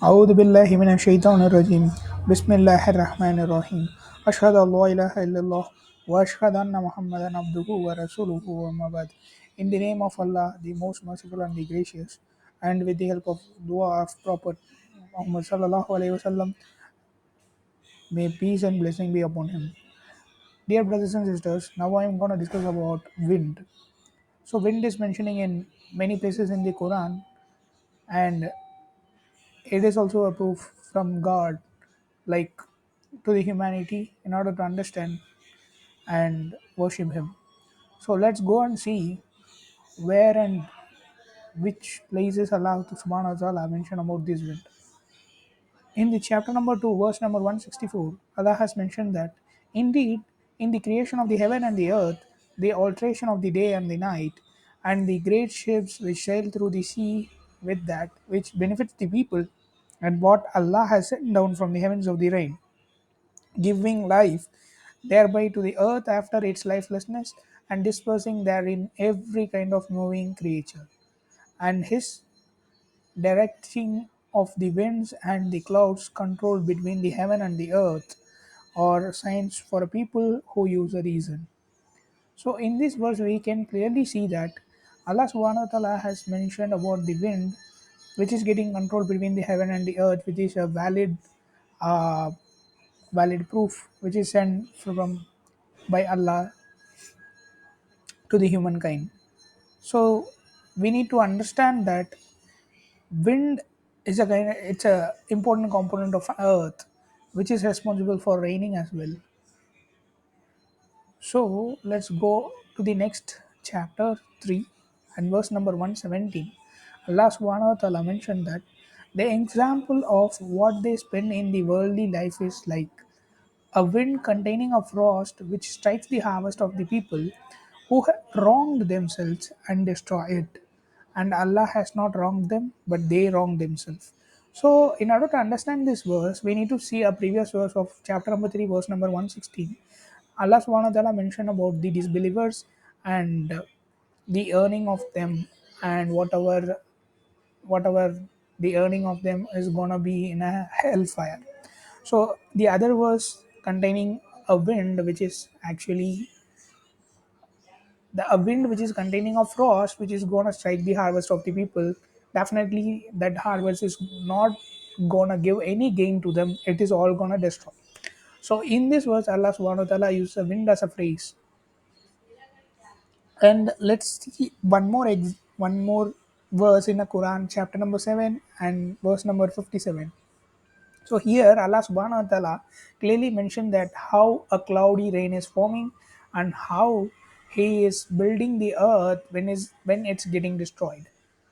أعوذ بالله من الشيطان الرجيم بسم الله الرحمن الرحيم أشهد أن لا إله إلا الله وأشهد أن محمدا عبده ورسوله وما بعد. In the name of Allah, the most merciful and the gracious, and with the help of dua of Prophet Muhammad sallallahu alaihi wasallam, may peace and blessing be upon him. Dear brothers and sisters, now I am going to discuss about wind. So wind is mentioning in many places in the Quran, and it is also a proof from God, like to the humanity, in order to understand and worship Him. So let's go and see where and which places Allah subhanahu wa ta'ala mentioned about this wind. In the chapter number 2, verse number 164, Allah has mentioned that indeed, in the creation of the heaven and the earth, the alteration of the day and the night, and the great ships which sail through the sea with that which benefits the people, and what Allah has sent down from the heavens of the rain, giving life thereby to the earth after its lifelessness, and dispersing therein every kind of moving creature, and his directing of the winds and the clouds control between the heaven and the earth, or signs for a people who use a reason. So in this verse we can clearly see that Allah subhanahu wa ta'ala has mentioned about the wind which is getting control between the heaven and the earth, which is a uh, valid proof which is sent from by Allah to the humankind. So we need to understand that wind is it's a important component of earth which is responsible for raining as well. So let's go to the next chapter 3 and verse number 117. Allah subhanahu wa ta'ala mentioned that the example of what they spend in the worldly life is like a wind containing a frost which strikes the harvest of the people who have wronged themselves and destroy it. And Allah has not wronged them, but they wronged themselves. So, in order to understand this verse, we need to see a previous verse of chapter number 3, verse number 116. Allah subhanahu wa ta'ala mentioned about the disbelievers and the earning of them, and whatever the earning of them is gonna be in a hellfire. So the other verse containing a wind, which is actually the a wind which is containing a frost, which is gonna strike the harvest of the people. Definitely, that harvest is not gonna give any gain to them. It is all gonna destroy. So in this verse, Allah Subhanahu wa Taala uses a wind as a phrase. And let's see one more verse in the Quran, chapter number 7 and verse number 57. So here Allah subhanahu wa ta'ala clearly mentioned that how a cloudy rain is forming and how he is building the earth when it's getting destroyed.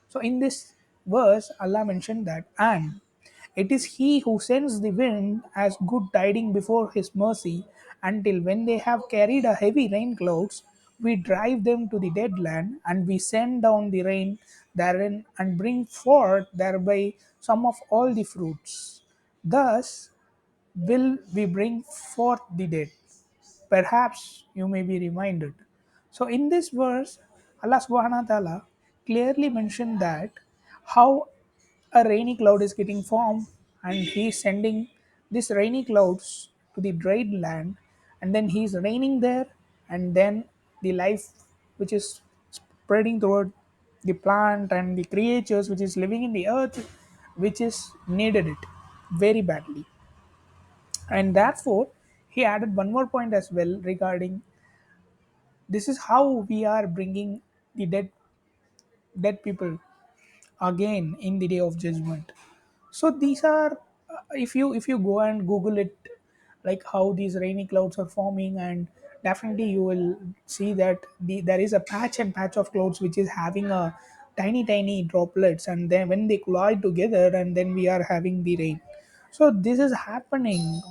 So in this verse Allah mentioned that, and it is he who sends the wind as good tiding before his mercy, until when they have carried a heavy rain clouds, we drive them to the dead land, and we send down the rain therein, and bring forth thereby some of all the fruits. Thus will we bring forth the dead. Perhaps you may be reminded. So in this verse, Allah subhanahu wa ta'ala clearly mentioned that how a rainy cloud is getting formed, and he is sending these rainy clouds to the dried land, and then he is raining there, and then the life which is spreading toward the plant and the creatures which is living in the earth, which is needed it very badly. And therefore he added one more point as well regarding this is how we are bringing the dead people again in the day of judgment. So these are if you go and google it, like how these rainy clouds are forming, and definitely you will see that there is a patch of clouds which is having a tiny droplets, and then when they collide together, and then we are having the rain. So this is happening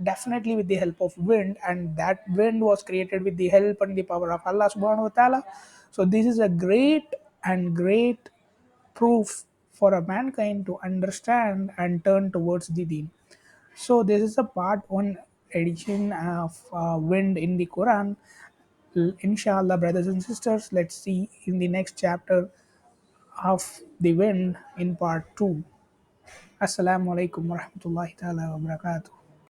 definitely with the help of wind, and that wind was created with the help and the power of Allah subhanahu wa ta'ala. So this is a great proof for a mankind to understand and turn towards the deen. So this is a part one edition of wind in the Quran. Inshallah, brothers and sisters, let's see in the next chapter of the wind in part 2. Assalamu alaikum wa rahmatullahi ta'ala wa barakatuh.